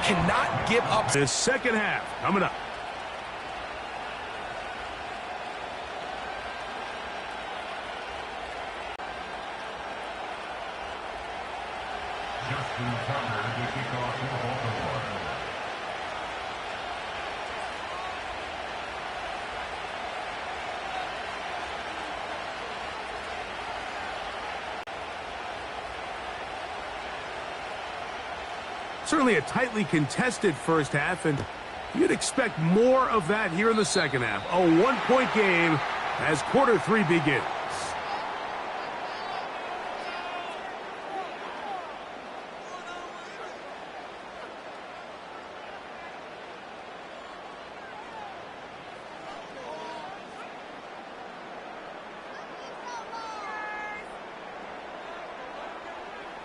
cannot give up. This second half coming up. Certainly a tightly contested first half, and you'd expect more of that here in the second half. A one-point game as quarter three begins.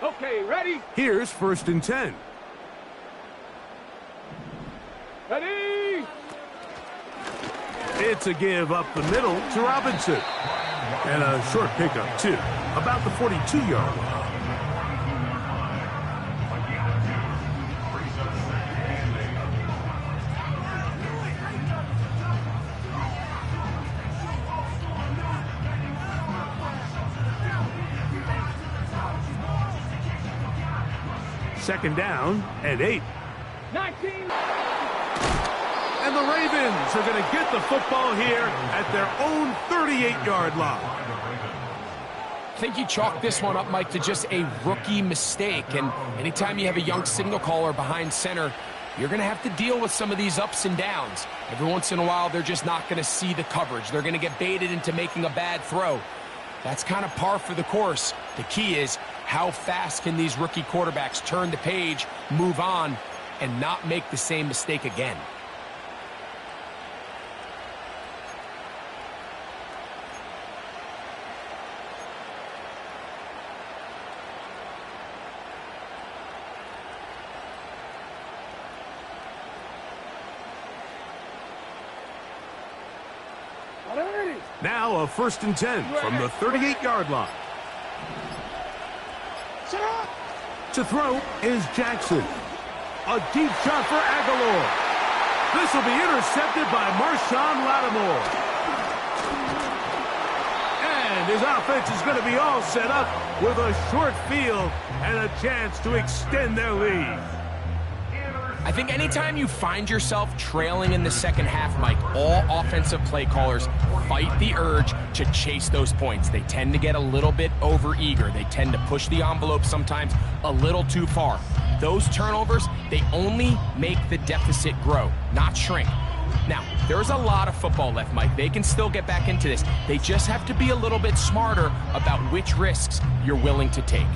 Okay, ready? Here's 1st and 10. Ready? It's a give up the middle to Robinson. And a short pickup, too. About the 42-yard line. Second down and 8. 19. And the Ravens are going to get the football here at their own 38-yard line. I think you chalk this one up, Mike, to just a rookie mistake. And anytime you have a young signal caller behind center, you're going to have to deal with some of these ups and downs. Every once in a while, they're just not going to see the coverage. They're going to get baited into making a bad throw. That's kind of par for the course. The key is how fast can these rookie quarterbacks turn the page, move on, and not make the same mistake again. Now a 1st and 10 from the 38-yard line. To throw is Jackson. A deep shot for Aguilar. This will be intercepted by Marshawn Lattimore. And his offense is going to be all set up with a short field and a chance to extend their lead. I think anytime you find yourself trailing in the second half, Mike, all offensive play callers fight the urge to chase those points. They tend to get a little bit overeager. They tend to push the envelope sometimes a little too far. Those turnovers, they only make the deficit grow, not shrink. Now, there's a lot of football left, Mike. They can still get back into this. They just have to be a little bit smarter about which risks you're willing to take.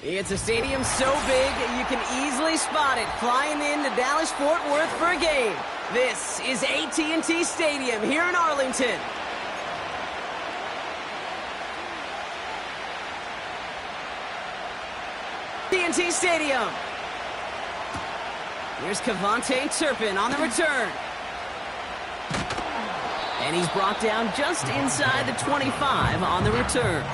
It's a stadium so big, you can easily spot it flying into Dallas-Fort Worth for a game. This is AT&T Stadium here in Arlington. AT&T Stadium. Here's Kavontae Turpin on the return. And he's brought down just inside the 25 on the return.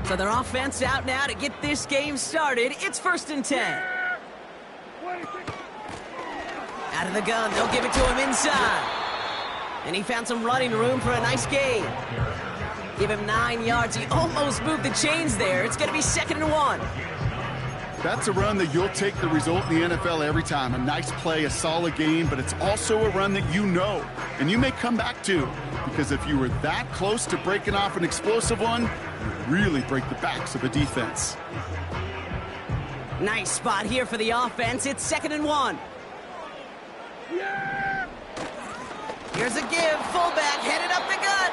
So their offense out now to get this game started. It's 1st and 10. Out of the gun, they'll give it to him inside. And he found some running room for a nice gain. Give him 9 yards. He almost moved the chains there. It's going to be 2nd and 1. That's a run that you'll take the result in the NFL every time. A nice play, a solid game, but it's also a run that you know, and you may come back to. Because if you were that close to breaking off an explosive one, you really break the backs of a defense. Nice spot here for the offense. It's 2nd and 1. Here's a give. Fullback headed up the gut.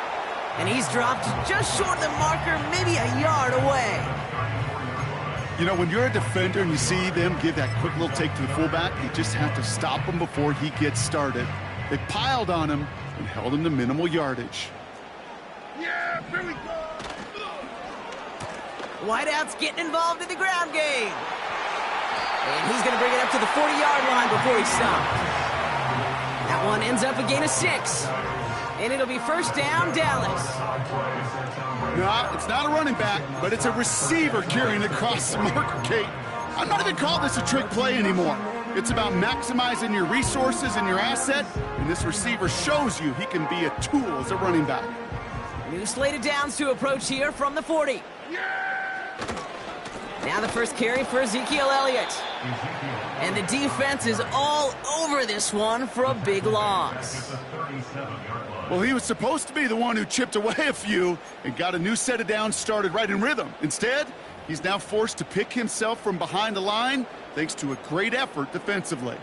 And he's dropped just short of the marker, maybe a yard away. You know, when you're a defender and you see them give that quick little take to the fullback, you just have to stop him before he gets started. They piled on him and held him to minimal yardage. Yeah, here we go. Wideout's getting involved in the ground game. And he's going to bring it up to the 40-yard line before he stopped. That one ends up a gain of 6. And it'll be 1st down, Dallas. No, it's not a running back, but it's a receiver carrying it across the marker, Kate. I'm not even calling this a trick play anymore. It's about maximizing your resources and your asset, and this receiver shows you he can be a tool as a running back. New slate of downs to approach here from the 40. Now the first carry for Ezekiel Elliott. And the defense is all over this one for a big loss. Well, he was supposed to be the one who chipped away a few and got a new set of downs started right in rhythm. Instead, he's now forced to pick himself from behind the line thanks to a great effort defensively.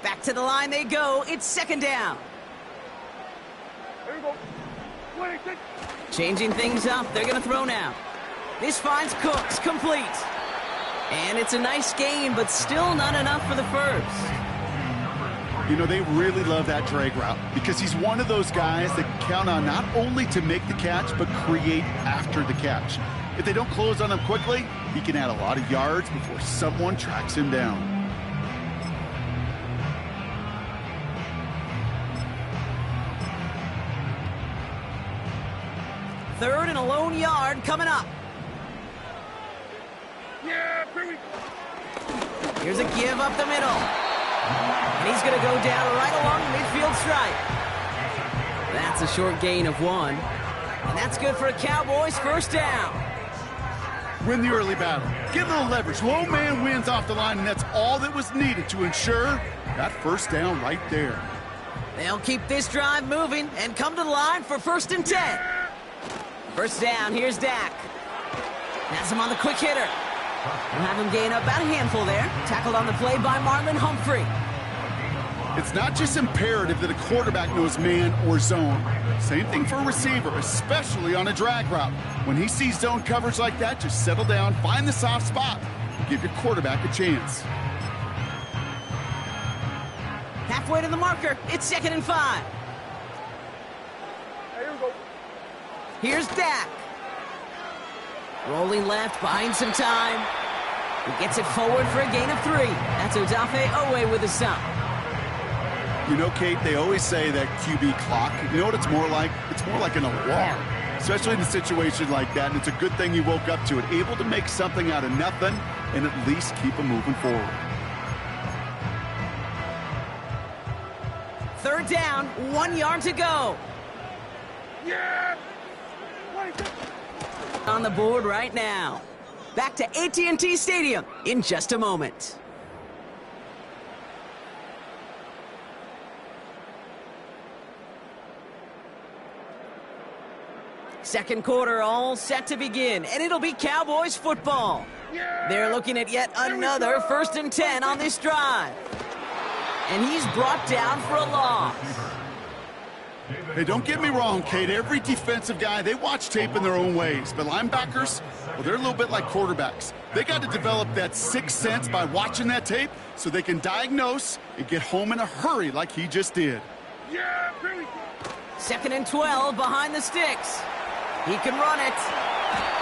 Back to the line they go. It's 2nd down. Here we go. 26. Changing things up. They're going to throw now. This finds Cooks complete. And it's a nice gain, but still not enough for the first. You know, they really love that drag route because he's one of those guys that can count on not only to make the catch, but create after the catch. If they don't close on him quickly, he can add a lot of yards before someone tracks him down. Third and a lone yard coming up. Yeah, here we go. Here's a give up the middle. And he's going to go down right along the midfield stripe. That's a short gain of 1. And that's good for a Cowboys 1st down. Win the early battle. Get a little leverage. Low man wins off the line, and that's all that was needed to ensure that 1st down right there. They'll keep this drive moving and come to the line for 1st and 10. 1st down, here's Dak. Has him on the quick hitter. We'll have him gain up about a handful there. Tackled on the play by Marlon Humphrey. It's not just imperative that a quarterback knows man or zone. Same thing for a receiver, especially on a drag route. When he sees zone coverage like that, just settle down, find the soft spot, and give your quarterback a chance. Halfway to the marker, it's 2nd and 5. Here we go. Here's Dak. Rolling left, buying some time. He gets it forward for a gain of 3. That's Odafe Owe with a stop. You know, Kate, they always say that QB clock, you know what it's more like? It's more like an alarm, especially in a situation like that, and it's a good thing you woke up to it, able to make something out of nothing and at least keep them moving forward. 3rd down, 1 yard to go. Yeah. 26. On the board right now. Back to AT&T Stadium in just a moment. Second quarter all set to begin, and it'll be Cowboys football. They're looking at yet another 1st and 10 on this drive. And he's brought down for a loss. Hey, don't get me wrong, Kate. Every defensive guy, they watch tape in their own ways. But linebackers, well, they're a little bit like quarterbacks. They got to develop that sixth sense by watching that tape so they can diagnose and get home in a hurry like he just did. Yeah, here we go. 2nd and 12 behind the sticks. He can run it.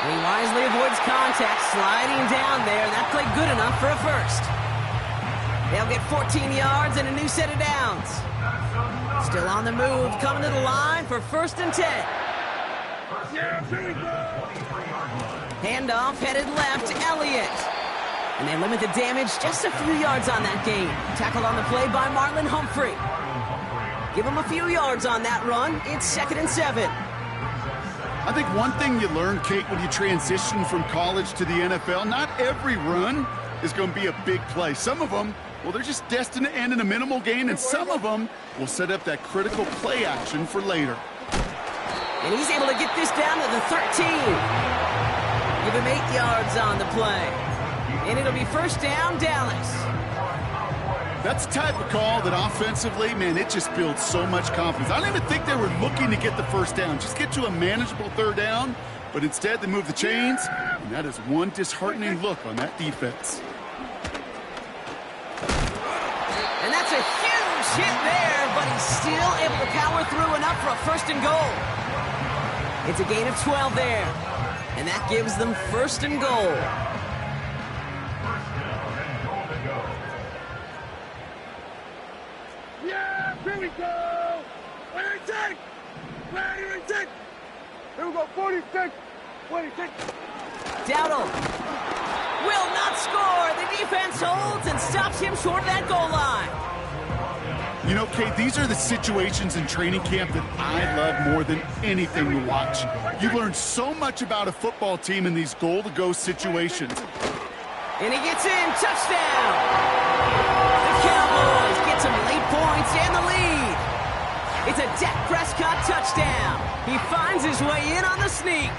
And he wisely avoids contact, sliding down there. That played good enough for a first. They'll get 14 yards and a new set of downs. Still on the move, coming to the line for 1st and 10. Yeah, here we go. Handoff headed left to Elliott. And they limit the damage just a few yards on that gain. Tackled on the play by Marlon Humphrey. Give him a few yards on that run. It's 2nd and 7. I think one thing you learn, Kate, when you transition from college to the NFL, not every run is going to be a big play. Some of them, well, they're just destined to end in a minimal gain, and some of them will set up that critical play action for later. And he's able to get this down to the 13. Give him 8 yards on the play. And it'll be 1st down, Dallas. That's the type of call that offensively, man, it just builds so much confidence. I don't even think they were looking to get the 1st down. Just get to a manageable 3rd down, but instead they move the chains, and that is one disheartening look on that defense. And that's a huge hit there, but he's still able to power through enough for a 1st and goal. It's a gain of 12 there, and that gives them 1st and goal. Yeah, here we go. Where do we take? Where do we take? Here we go, 46. 26. Dowdle will not score. The defense holds and stops him short of that goal line. You know, Kate, these are the situations in training camp that I love more than anything to watch. You learn so much about a football team in these goal-to-go situations. And he gets in. Touchdown. The Cowboys get some late points and the lead. It's a Dak Prescott touchdown. He finds his way in on the sneak.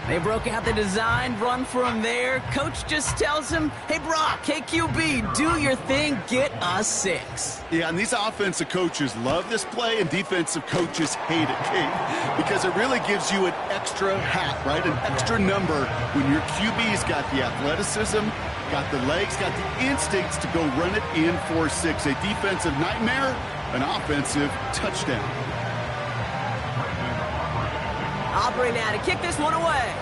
They broke out the design run from there. Coach just tells him, hey, Brock, hey, QB, do your thing, get a 6. Yeah, and these offensive coaches love this play, and defensive coaches hate it, Kate, because it really gives you an extra hat, right? An extra number when your QB's got the athleticism, got the legs, got the instincts to go run it in for 6. A defensive nightmare, an offensive touchdown. Aubrey now to kick this one away.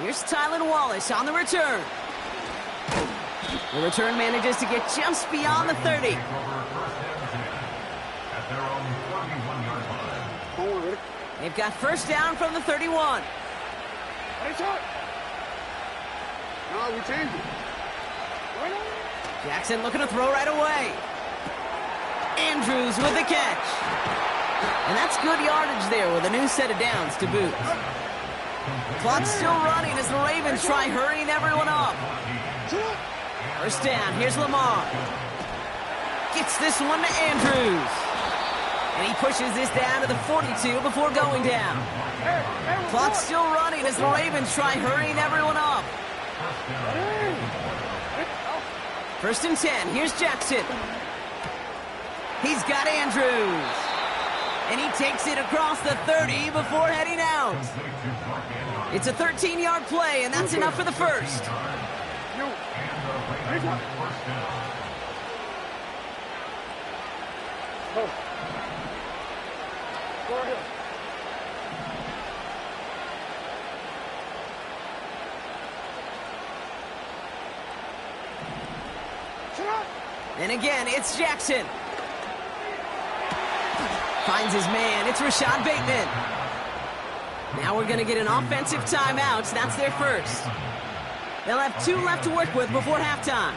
Here's Tylan Wallace on the return. The return manages to get just beyond the 30. They've got 1st down from the 31. Nice shot. No, we changed it. Jackson looking to throw right away. Andrews with the catch. And that's good yardage there with a new set of downs to boot. Clock's still running as the Ravens try hurrying everyone up. 1st down, here's Lamar. Gets this one to Andrews. And he pushes this down to the 42 before going down. Clock's still running as the Ravens try hurrying everyone up. 1st and 10, here's Jackson. He's got Andrews. And he takes it across the 30 before heading out. It's a 13-yard play, and that's enough for the 1st. And again, it's Jackson. Finds his man. It's Rashad Bateman. Now we're going to get an offensive timeout. That's their 1st. They'll have 2 left to work with before halftime.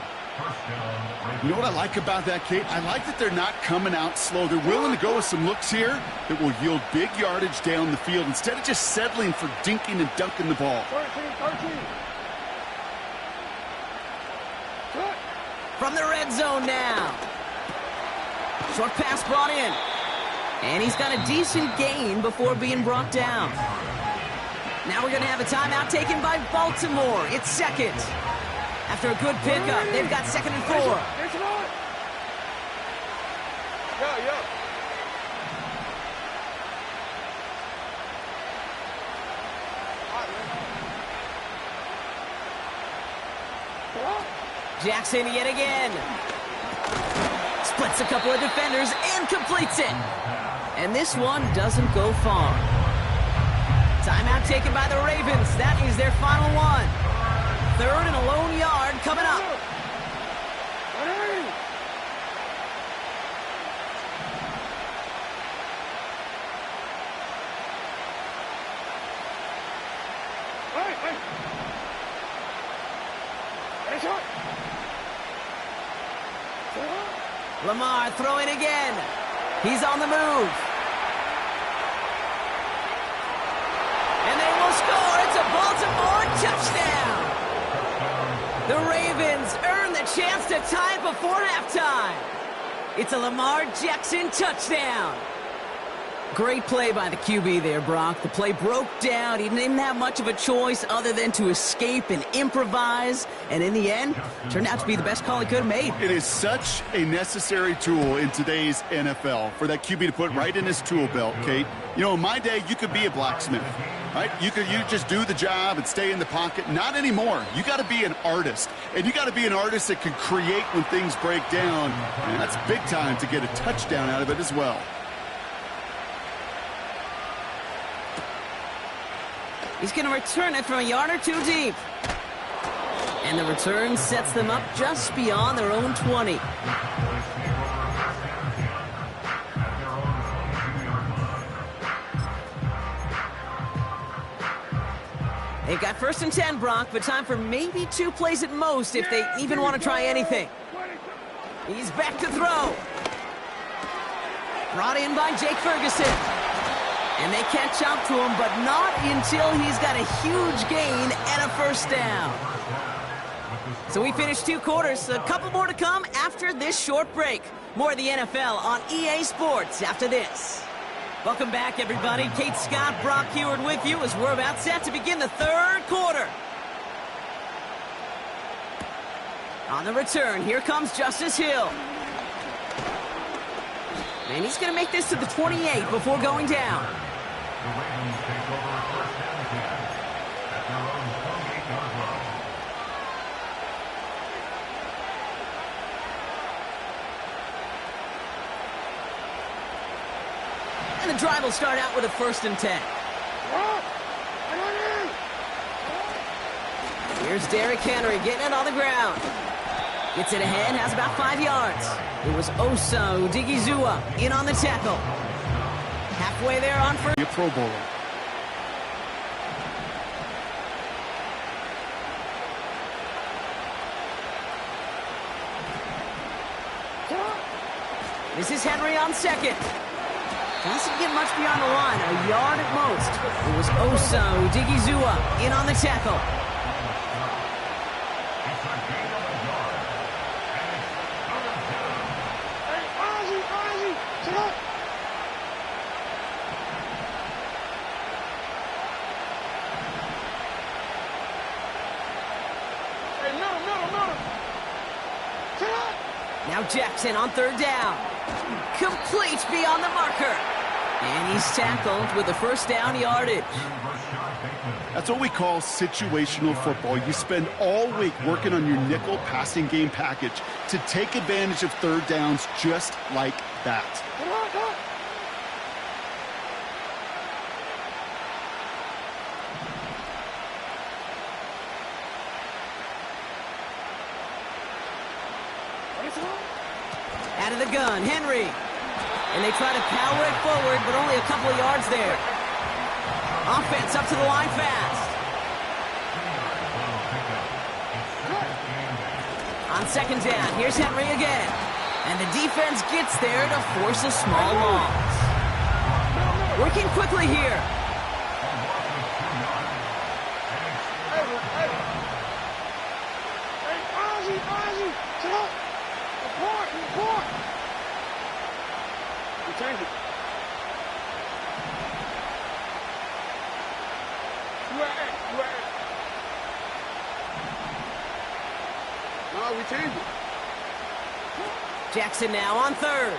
You know what I like about that, Kate? I like that they're not coming out slow. They're willing to go with some looks here that will yield big yardage down the field instead of just settling for dinking and dunking the ball. 13. From the red zone now. Short pass brought in. And he's got a decent gain before being brought down. Now we're going to have a timeout taken by Baltimore. It's second. After a good pickup, they've got 2nd and 4. Yeah. Jackson yet again. Splits a couple of defenders and completes it. And this one doesn't go far. Timeout taken by the Ravens. That is their final one. 3rd and a lone yard coming up. Lamar throwing again. He's on the move. And they will score. It's a Baltimore touchdown. The Ravens earn the chance to tie it before halftime. It's a Lamar Jackson touchdown. Great play by the QB there, Brock. The play broke down. He didn't have much of a choice other than to escape and improvise. And in the end, turned out to be the best call he could have made. It is such a necessary tool in today's NFL for that QB to put right in his tool belt, Kate. You know, in my day, you could be a blacksmith, right? You just do the job and stay in the pocket. Not anymore. You got to be an artist. And you got to be an artist that can create when things break down. And that's big time to get a touchdown out of it as well. He's going to return it from a yard or two deep. And the return sets them up just beyond their own 20. They've got 1st and 10, Brock, but time for maybe 2 plays at most if they even want to try anything. He's back to throw. Brought in by Jake Ferguson. And they catch up to him, but not until he's got a huge gain and a 1st down. So we finished 2 quarters. A couple more to come after this short break. More of the NFL on EA Sports after this. Welcome back, everybody. Kate Scott, Brock Heward with you as we're about set to begin the 3rd quarter. On the return, here comes Justice Hill. And he's going to make this to the 28 before going down. The Ravens take over 1st and 10 at their own 28-yard line. And the drive will start out with a 1st and 10. Here's Derrick Henry getting it on the ground. Gets it ahead, has about 5 yards. It was Osa Odigizua in on the tackle. Halfway there on first. A Pro Bowler. This is Henry on 2nd. Doesn't get much beyond the line, a yard at most. It was Osa Odigizua in on the tackle. Now Jackson on 3rd down. Complete beyond the marker. And he's tackled with a 1st down yardage. That's what we call situational football. You spend all week working on your nickel passing game package to take advantage of 3rd downs just like that. Out of the gun, Henry. And they try to power it forward, but only a couple of yards there. Offense up to the line fast. On 2nd down, here's Henry again. And the defense gets there to force a small loss. Working quickly here. change it. You at? No, we changed it. Jackson now on third.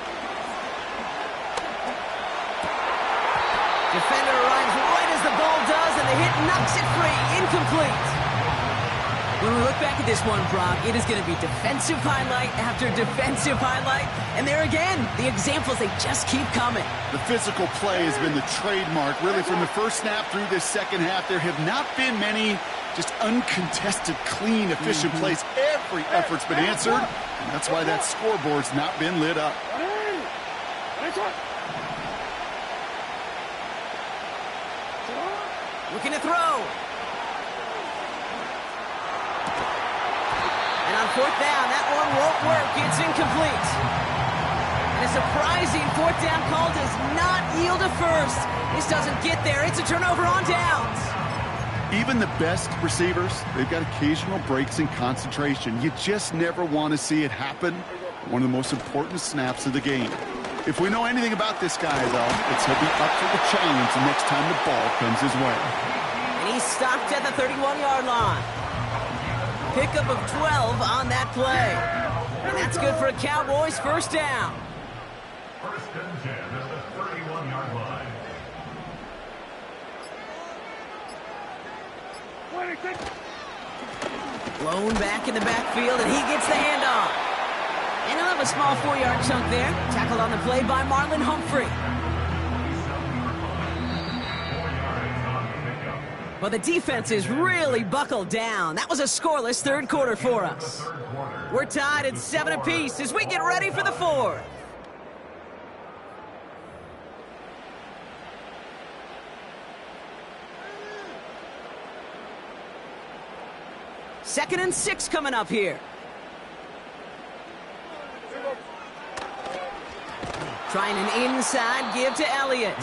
Defender arrives right as the ball does, and the hit knocks it free. Incomplete. When we look back at this one, Brock, it is going to be defensive highlight after defensive highlight. And there again, the examples, they just keep coming. The physical play has been the trademark. Really, from the first snap through this second half, there have not been many just uncontested, clean, efficient plays. Every effort's been answered, and that's why that scoreboard's not been lit up. Looking to throw. And on fourth down, that one won't work. It's incomplete. And a surprising fourth down call does not yield a first. This doesn't get there. It's a turnover on downs. Even the best receivers, they've got occasional breaks in concentration. You just never want to see it happen. One of the most important snaps of the game. If we know anything about this guy, though, it's he'll be up for the challenge the next time the ball comes his way. And he's stopped at the 31-yard line. Pickup of 12 on that play. And that's good for a Cowboys first down. First and 10 at the 31-yard line. Blown back in the backfield, and he gets the handoff. And he'll have a small 4-yard chunk there. Tackled on the play by Marlon Humphrey. Well, the defense is really buckled down. That was a scoreless third quarter for us. We're tied at 7 apiece as we get ready for the fourth. Second and 6 coming up here. Trying an inside give to Elliott.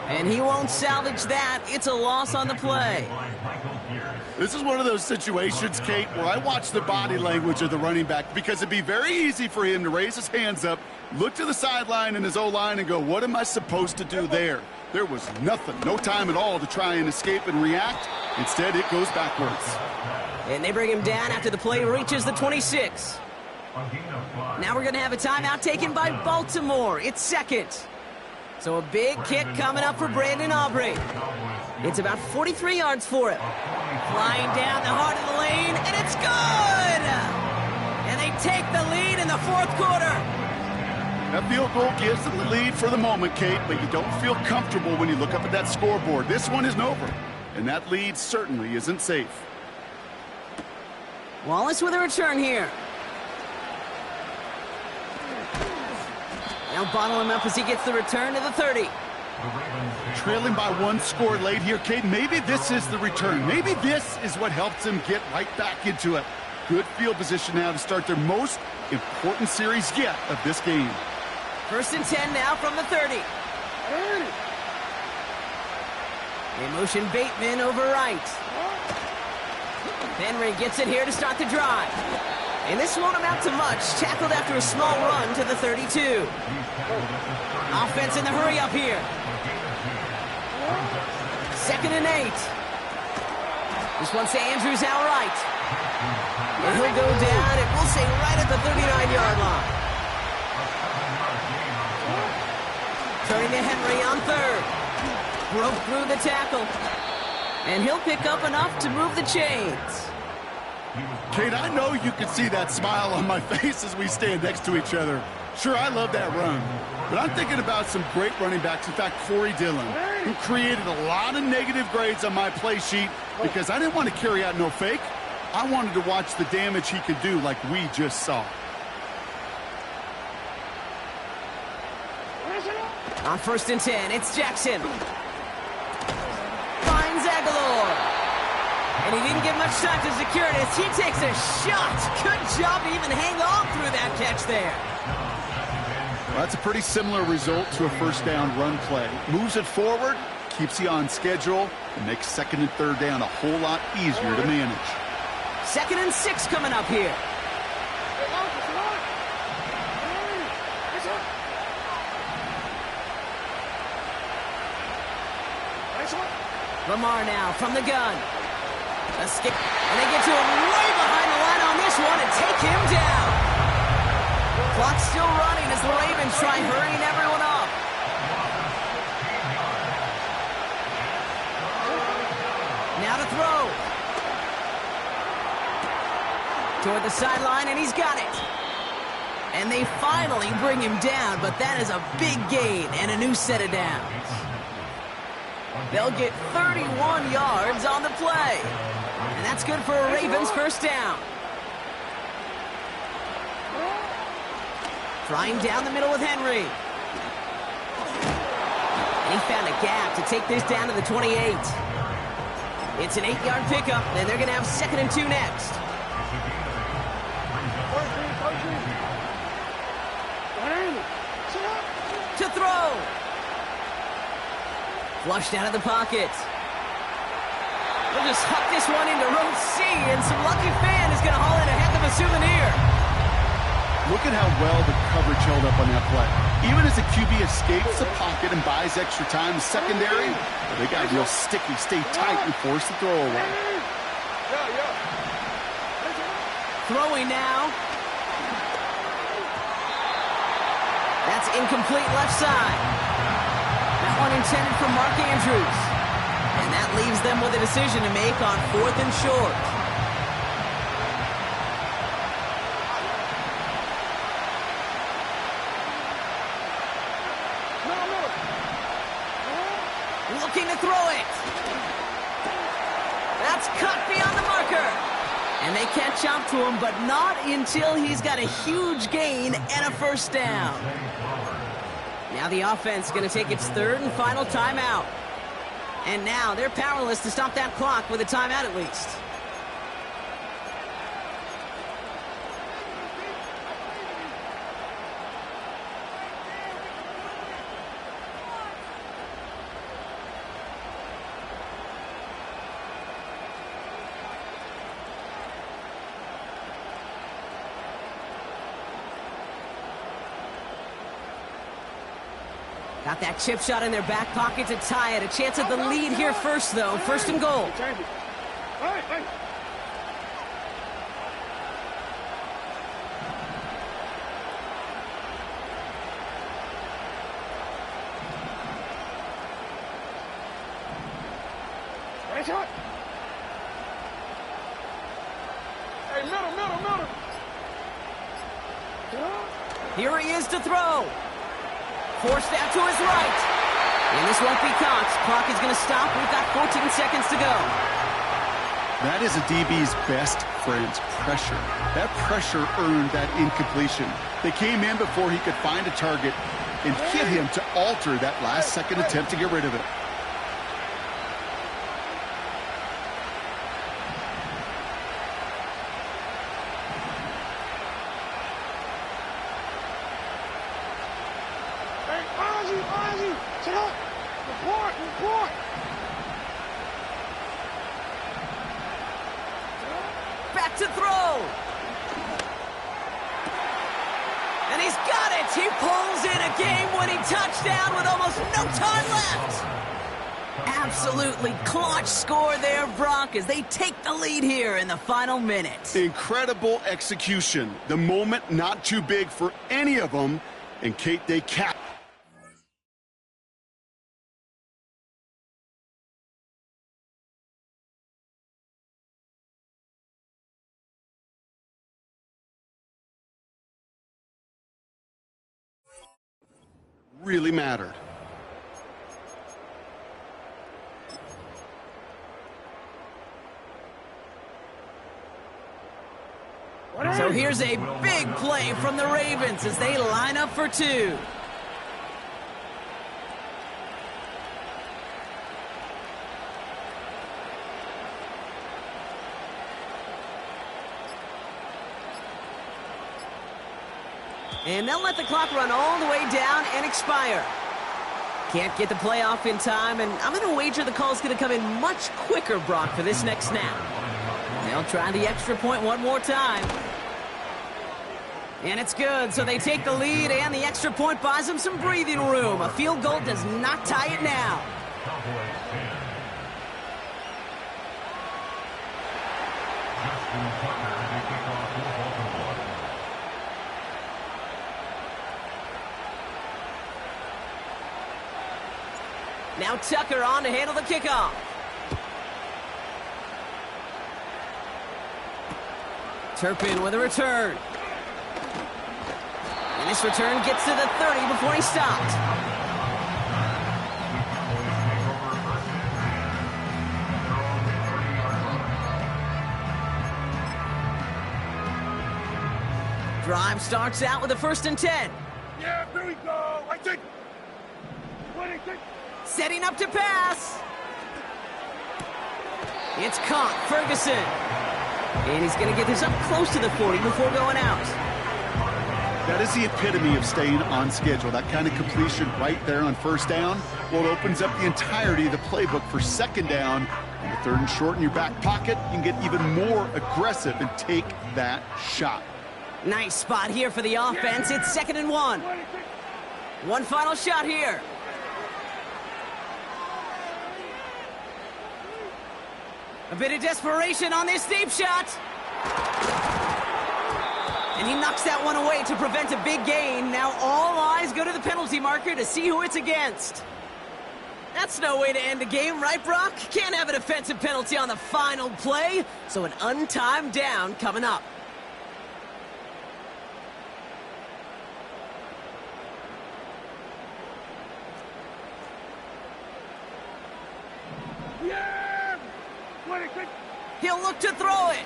And he won't salvage that. It's a loss on the play. This is one of those situations, Kate, where I watch the body language of the running back because it'd be very easy for him to raise his hands up, look to the sideline in his O-line and go, what am I supposed to do there? There was nothing, no time at all to try and escape and react. Instead, it goes backwards. And they bring him down after the play reaches the 26. Now we're going to have a timeout taken by Baltimore. It's second. So a big kick coming up for Brandon Aubrey. It's about 43 yards for him. Flying down the heart of the lane, and it's good! And they take the lead in the fourth quarter. That field goal gives them the lead for the moment, Kate, but you don't feel comfortable when you look up at that scoreboard. This one isn't over, and that lead certainly isn't safe. Wallace with a return here. They'll bottle him up as he gets the return to the 30. Trailing by one score late here, Kate. Maybe this is the return. Maybe this is what helps them get right back into it. Good field position now to start their most important series yet of this game. First and 10 now from the 30. They motion Bateman over right. Henry gets it here to start the drive. And this won't amount to much. Tackled after a small run to the 32. Offense in the hurry up here. Second and 8. This one's to Andrews outright. And he'll go down, and we'll say right at the 39-yard line. Turning to Henry on third. Broke through the tackle. And he'll pick up enough to move the chains. Kate, I know you can see that smile on my face as we stand next to each other. Sure, I love that run. But I'm thinking about some great running backs. In fact, Corey Dillon, who created a lot of negative grades on my play sheet because I didn't want to carry out no fake. I wanted to watch the damage he could do like we just saw. On first and 10, it's Jackson. Finds Aguilar. And he didn't get much time to secure it as he takes a shot. Good job to even hang on through that catch there. Well, that's a pretty similar result to a first down run play. Moves it forward, keeps you on schedule, and makes second and third down a whole lot easier to manage. Second and 6 coming up here. Lamar now from the gun. A skip. And they get to him way behind the line on this one and take him down. Clock's still running as the Ravens try hurrying everyone up. Now to throw. Toward the sideline, and he's got it. And they finally bring him down, but that is a big gain and a new set of downs. They'll get 31 yards on the play. And that's good for a Ravens first down. Trying down the middle with Henry. And he found a gap to take this down to the 28. It's an 8-yard pickup, and they're going to have 2nd and 2 next. To throw. Flushed out of the pocket. They'll just huck this one into row C, and some lucky fan is going to haul in a heck of a souvenir. Look at how well the coverage held up on that play. Even as the QB escapes the pocket and buys extra time, the secondary, they got real sticky, stay tight, and force the throw away. Throwing now. That's incomplete left side. That one intended for Mark Andrews. And that leaves them with a decision to make on 4th and short. Looking to throw it. That's cut beyond the marker. And they catch up to him, but not until he's got a huge gain and a first down. Now the offense is going to take its 3rd and final timeout. And now they're powerless to stop that clock with a timeout at least. Got that chip shot in their back pocket to tie it. A chance at the lead here first, though. 1st and goal. Hey, middle. Here he is to throw. Forced out to his right. And this won't be caught. Clock is going to stop. We've got 14 seconds to go. That is a DB's best friend's pressure. That pressure earned that incompletion. They came in before he could find a target and hit him to alter that last-second attempt to get rid of it. Report. Back to throw. And he's got it. He pulls in a game-winning touchdown with almost no time left. Absolutely clutch score there, Brock, as they take the lead here in the final minute. Incredible execution. The moment not too big for any of them. And Kate, they cap. Really mattered. So here's a big play from the Ravens as they line up for 2. And they'll let the clock run all the way down and expire. Can't get the play off in time, and I'm going to wager the call's going to come in much quicker, Brock, for this next snap. They'll try the extra point one more time. And it's good, so they take the lead, and the extra point buys them some breathing room. A field goal does not tie it now. Now Tucker on to handle the kickoff. Turpin with a return. And this return gets to the 30 before he's stopped. Drive starts out with a 1st and 10. Yeah, here we go. I think. Setting up to pass. It's caught. Ferguson. And he's going to get this up close to the 40 before going out. That is the epitome of staying on schedule. That kind of completion right there on 1st down. Well, it opens up the entirety of the playbook for 2nd down. And the 3rd and short in your back pocket, you can get even more aggressive and take that shot. Nice spot here for the offense. It's 2nd and 1. One final shot here. A bit of desperation on this deep shot. And he knocks that one away to prevent a big gain. Now all eyes go to the penalty marker to see who it's against. That's no way to end a game, right, Brock? Can't have a defensive penalty on the final play, so an untimed down coming up. Yeah! He'll look to throw it.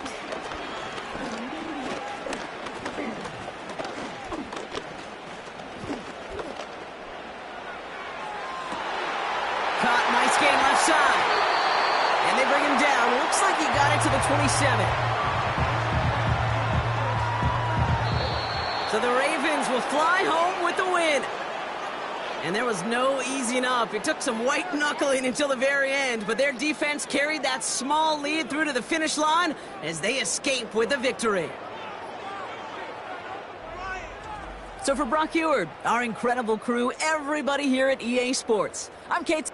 Caught, nice gain left side. And they bring him down. Looks like he got it to the 27. So the Ravens will fly home with the win. And there was no easing up. It took some white knuckling until the very end, but their defense carried that small lead through to the finish line as they escape with the victory. So for Brock Eward, our incredible crew, everybody here at EA Sports, I'm Kate.